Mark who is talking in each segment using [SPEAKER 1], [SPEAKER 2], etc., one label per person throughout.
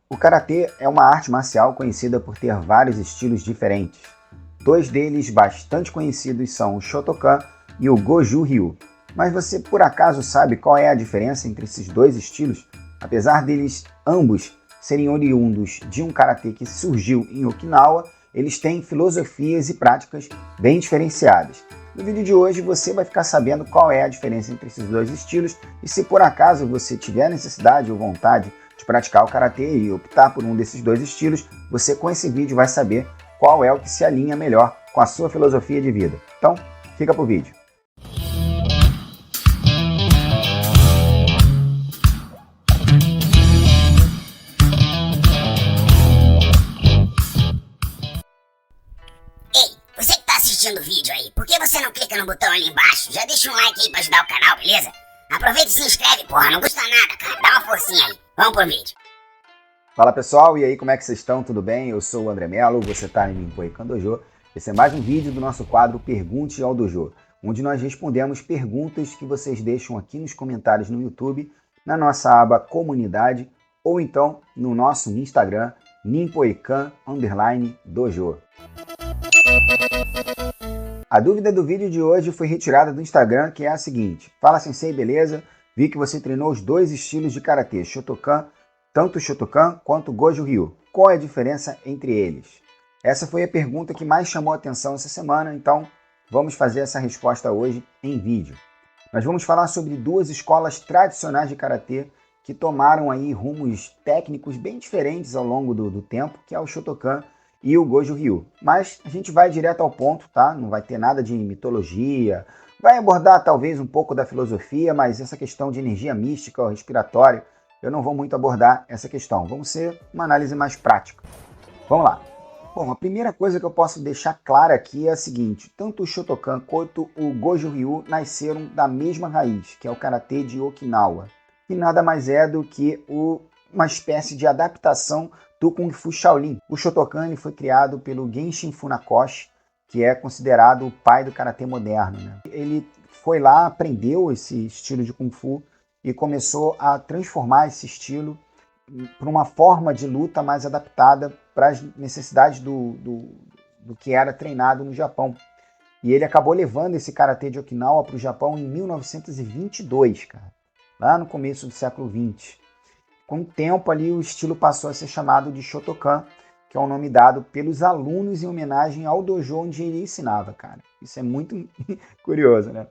[SPEAKER 1] O karatê é uma arte marcial conhecida por ter vários estilos diferentes. Dois deles bastante conhecidos são o Shotokan e o Goju Ryu. Mas você por acaso sabe qual é a diferença entre esses dois estilos? Apesar deles ambos serem oriundos de um karatê que surgiu em Okinawa, eles têm filosofias e práticas bem diferenciadas. No vídeo de hoje você vai ficar sabendo qual é a diferença entre esses dois estilos e se por acaso você tiver necessidade ou vontade de praticar o karatê e optar por um desses dois estilos, você com esse vídeo vai saber qual é o que se alinha melhor com a sua filosofia de vida. Então, fica pro vídeo.
[SPEAKER 2] O vídeo aí, por que você não clica no botão ali embaixo? Já deixa um like aí pra ajudar o canal, beleza? Aproveita e se inscreve, porra, não custa nada, cara, dá uma forcinha aí. Vamos pro vídeo.
[SPEAKER 1] Fala pessoal, e aí, como é que vocês estão? Tudo bem? Eu sou o André Mello, você tá em Ninpoikan Dojo. Esse é mais um vídeo do nosso quadro Pergunte ao Dojo, onde nós respondemos perguntas que vocês deixam aqui nos comentários no YouTube, na nossa aba Comunidade, ou então no nosso Instagram, Ninpoikan_Dojo. A dúvida do vídeo de hoje foi retirada do Instagram, que é a seguinte: Fala Sensei, beleza? Vi que você treinou os dois estilos de karatê, Shotokan, tanto o Shotokan quanto o Goju Ryu. Qual é a diferença entre eles? Essa foi a pergunta que mais chamou a atenção essa semana, então vamos fazer essa resposta hoje em vídeo. Nós vamos falar sobre duas escolas tradicionais de karatê que tomaram aí rumos técnicos bem diferentes ao longo do tempo, que é o Shotokan e o Goju Ryu. Mas a gente vai direto ao ponto, tá? Não vai ter nada de mitologia, vai abordar talvez um pouco da filosofia, mas essa questão de energia mística ou respiratória, eu não vou muito abordar essa questão. Vamos ser uma análise mais prática. Vamos lá. Bom, a primeira coisa que eu posso deixar clara aqui é a seguinte: tanto o Shotokan quanto o Goju Ryu nasceram da mesma raiz, que é o karatê de Okinawa, que nada mais é do que uma espécie de adaptação do Kung Fu Shaolin. O Shotokan foi criado pelo Genshin Funakoshi, que é considerado o pai do karatê moderno, né? Ele foi lá, aprendeu esse estilo de Kung Fu e começou a transformar esse estilo para uma forma de luta mais adaptada para as necessidades do que era treinado no Japão. E ele acabou levando esse karatê de Okinawa para o Japão em 1922, cara, lá no começo do século XX. Com o tempo ali, o estilo passou a ser chamado de Shotokan, que é o nome dado pelos alunos em homenagem ao dojo onde ele ensinava, cara. Isso é muito curioso, né?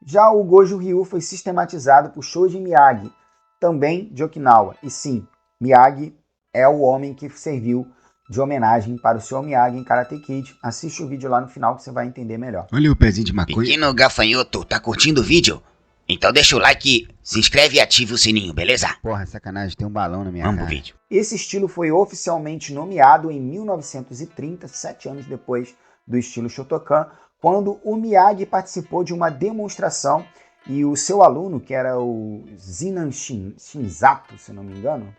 [SPEAKER 1] Já o Goju Ryu foi sistematizado por Shoji Miyagi, também de Okinawa. E sim, Miyagi é o homem que serviu de homenagem para o Sr. Miyagi em Karate Kid. Assiste o vídeo lá no final que você vai entender melhor.
[SPEAKER 3] Olha o pezinho de maconha.
[SPEAKER 2] Pequeno gafanhoto, tá curtindo o vídeo? Então deixa o like, se inscreve e ativa o sininho, beleza?
[SPEAKER 3] Porra, sacanagem, tem um balão na minha
[SPEAKER 2] Vamos
[SPEAKER 3] cara.
[SPEAKER 2] pro vídeo.
[SPEAKER 1] Esse estilo foi oficialmente nomeado em 1930, 7 anos depois do estilo Shotokan, quando o Miyagi participou de uma demonstração e o seu aluno, que era o Zinan Shinzato, se não me engano,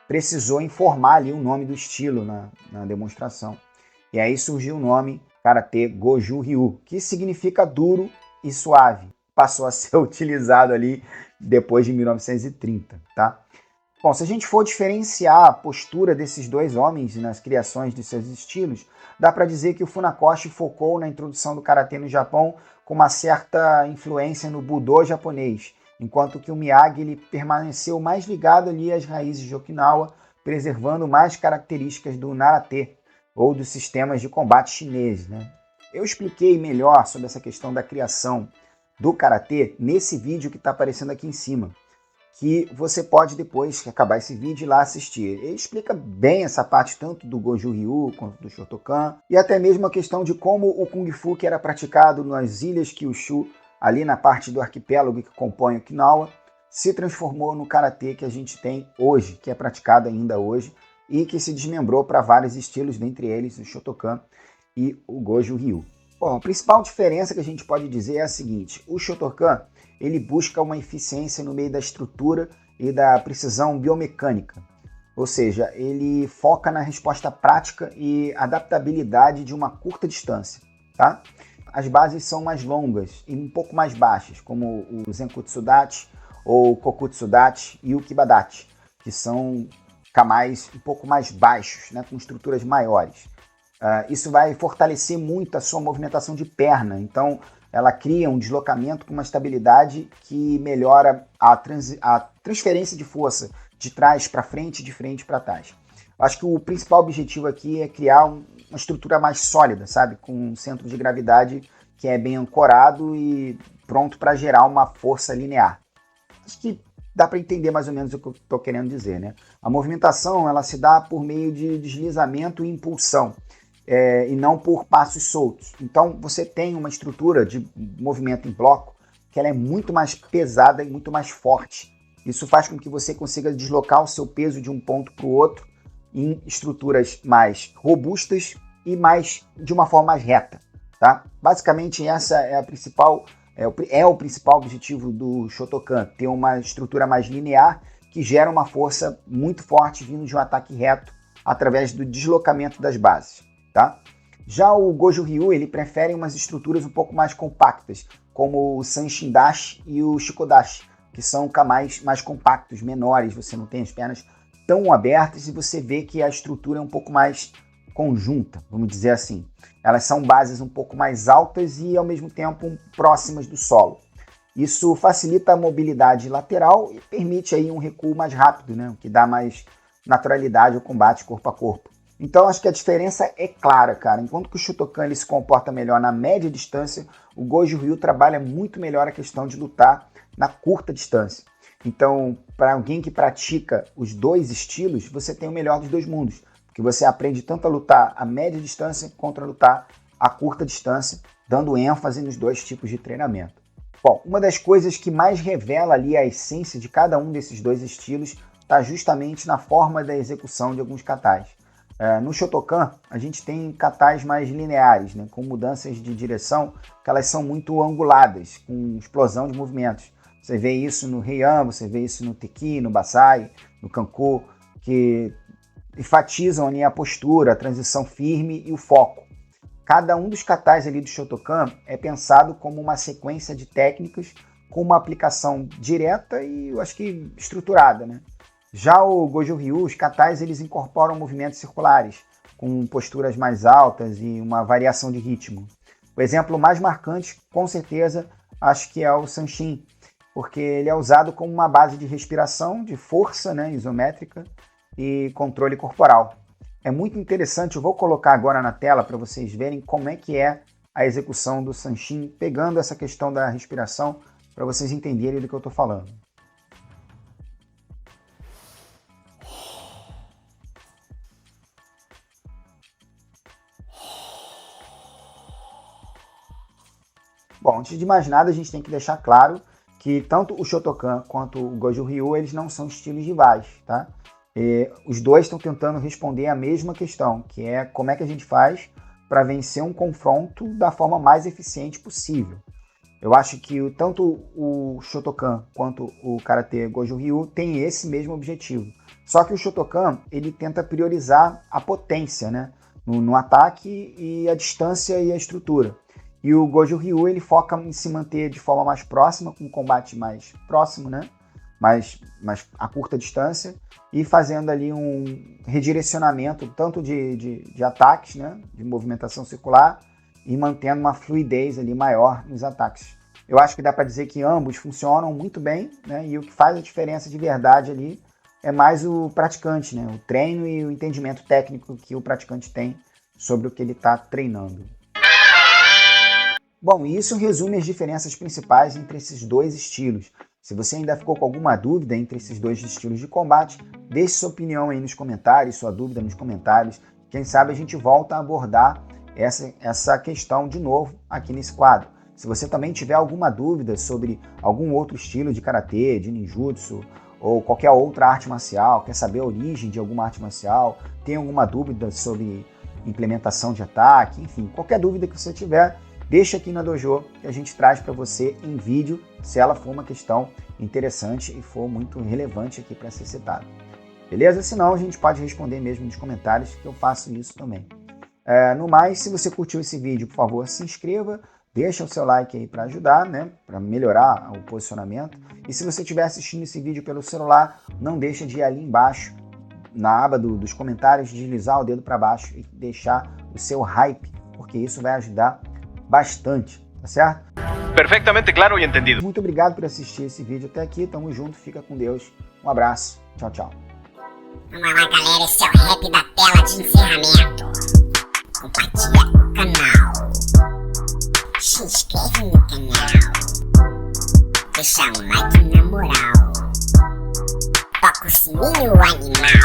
[SPEAKER 1] precisou informar ali o nome do estilo na demonstração. E aí surgiu o nome Karate Goju Ryu, que significa duro e suave. Passou a ser utilizado ali depois de 1930, tá? Bom, se a gente for diferenciar a postura desses dois homens nas criações de seus estilos, dá para dizer que o Funakoshi focou na introdução do karatê no Japão com uma certa influência no Budo japonês, enquanto que o Miyagi ele permaneceu mais ligado ali às raízes de Okinawa, preservando mais características do Narate, ou dos sistemas de combate chineses, né? Eu expliquei melhor sobre essa questão da criação do karatê nesse vídeo que está aparecendo aqui em cima, que você pode depois que acabar esse vídeo ir lá assistir. Ele explica bem essa parte tanto do Goju Ryu quanto do Shotokan e até mesmo a questão de como o Kung Fu que era praticado nas ilhas Kyushu, ali na parte do arquipélago que compõe Okinawa, se transformou no karatê que a gente tem hoje, que é praticado ainda hoje e que se desmembrou para vários estilos, dentre eles o Shotokan e o Goju Ryu. Bom, a principal diferença que a gente pode dizer é a seguinte: o Shotokan ele busca uma eficiência no meio da estrutura e da precisão biomecânica, ou seja, ele foca na resposta prática e adaptabilidade de uma curta distância, tá? As bases são mais longas e um pouco mais baixas, como o Zenkutsudachi ou o Kokutsudachi e o Kibadachi, que são ficar um pouco mais baixos, né, com estruturas maiores. Isso vai fortalecer muito a sua movimentação de perna, então ela cria um deslocamento com uma estabilidade que melhora a transferência de força de trás para frente e de frente para trás. Acho que o principal objetivo aqui é criar uma estrutura mais sólida, sabe? Com um centro de gravidade que é bem ancorado e pronto para gerar uma força linear. Acho que dá para entender mais ou menos o que eu estou querendo dizer, né? A movimentação ela se dá por meio de deslizamento e impulsão, e não por passos soltos. Então você tem uma estrutura de movimento em bloco que ela é muito mais pesada e muito mais forte. Isso faz com que você consiga deslocar o seu peso de um ponto para o outro em estruturas mais robustas e de uma forma mais reta. Tá? Basicamente essa é o principal objetivo do Shotokan, ter uma estrutura mais linear que gera uma força muito forte vindo de um ataque reto através do deslocamento das bases. Tá? Já o Goju Ryu ele prefere umas estruturas um pouco mais compactas, como o Sanshin Dashi e o Shikodashi, que são kamais mais compactos, menores, você não tem as pernas tão abertas e você vê que a estrutura é um pouco mais conjunta, vamos dizer assim. Elas são bases um pouco mais altas e ao mesmo tempo próximas do solo. Isso facilita a mobilidade lateral e permite aí um recuo mais rápido, né? O que dá mais naturalidade ao combate corpo a corpo. Então acho que a diferença é clara, cara. Enquanto que o Shotokan ele se comporta melhor na média distância, o Goju Ryu trabalha muito melhor a questão de lutar na curta distância. Então, para alguém que pratica os dois estilos, você tem o melhor dos dois mundos, porque você aprende tanto a lutar a média distância quanto a lutar a curta distância, dando ênfase nos dois tipos de treinamento. Bom, uma das coisas que mais revela ali a essência de cada um desses dois estilos está justamente na forma da execução de alguns katais. No Shotokan, a gente tem katais mais lineares, né, com mudanças de direção que elas são muito anguladas, com explosão de movimentos. Você vê isso no Heian, você vê isso no Teki, no Basai, no Kanko, que enfatizam ali a postura, a transição firme e o foco. Cada um dos katais ali do Shotokan é pensado como uma sequência de técnicas com uma aplicação direta e, eu acho que, estruturada, né? Já o Goju Ryu, os katais, eles incorporam movimentos circulares, com posturas mais altas e uma variação de ritmo. O exemplo mais marcante, com certeza, acho que é o Sanshin, porque ele é usado como uma base de respiração, de força, né, isométrica e controle corporal. É muito interessante, eu vou colocar agora na tela para vocês verem como é que é a execução do Sanshin, pegando essa questão da respiração, para vocês entenderem do que eu estou falando. Bom, antes de mais nada, a gente tem que deixar claro que tanto o Shotokan quanto o Goju Ryu, eles não são estilos rivais, tá? Os dois estão tentando responder a mesma questão, que é como é que a gente faz para vencer um confronto da forma mais eficiente possível. Eu acho que tanto o Shotokan quanto o Karate Goju Ryu têm esse mesmo objetivo. Só que o Shotokan, ele tenta priorizar a potência, né, no ataque e a distância e a estrutura. E o Goju Ryu, ele foca em se manter de forma mais próxima, com um combate mais próximo, né? mais a curta distância, e fazendo ali um redirecionamento tanto de ataques, né? De movimentação circular, e mantendo uma fluidez ali maior nos ataques. Eu acho que dá para dizer que ambos funcionam muito bem, né? E o que faz a diferença de verdade ali é mais o praticante, né? O treino e o entendimento técnico que o praticante tem sobre o que ele está treinando. Bom, isso resume as diferenças principais entre esses dois estilos. Se você ainda ficou com alguma dúvida entre esses dois estilos de combate, deixe sua opinião aí nos comentários, sua dúvida nos comentários. Quem sabe a gente volta a abordar essa questão de novo aqui nesse quadro. Se você também tiver alguma dúvida sobre algum outro estilo de karatê, de ninjutsu ou qualquer outra arte marcial, quer saber a origem de alguma arte marcial, tem alguma dúvida sobre implementação de ataque, enfim, qualquer dúvida que você tiver, deixa aqui na Dojo que a gente traz para você em vídeo, se ela for uma questão interessante e for muito relevante aqui para ser citada. Beleza? Se não, a gente pode responder mesmo nos comentários, que eu faço isso também. No mais, se você curtiu esse vídeo, por favor, se inscreva, deixa o seu like aí para ajudar, né? Para melhorar o posicionamento. E se você estiver assistindo esse vídeo pelo celular, não deixa de ir ali embaixo, na aba dos comentários, deslizar o dedo para baixo e deixar o seu hype, porque isso vai ajudar bastante, tá certo?
[SPEAKER 4] Perfeitamente claro e entendido.
[SPEAKER 1] Muito obrigado por assistir esse vídeo até aqui, tamo junto, fica com Deus, um abraço, tchau, tchau.
[SPEAKER 2] Vamos lá, galera, esse é o rap da tela de encerramento. Compartilha o canal, se inscreve no canal, deixa um like na moral, toca o sininho animal.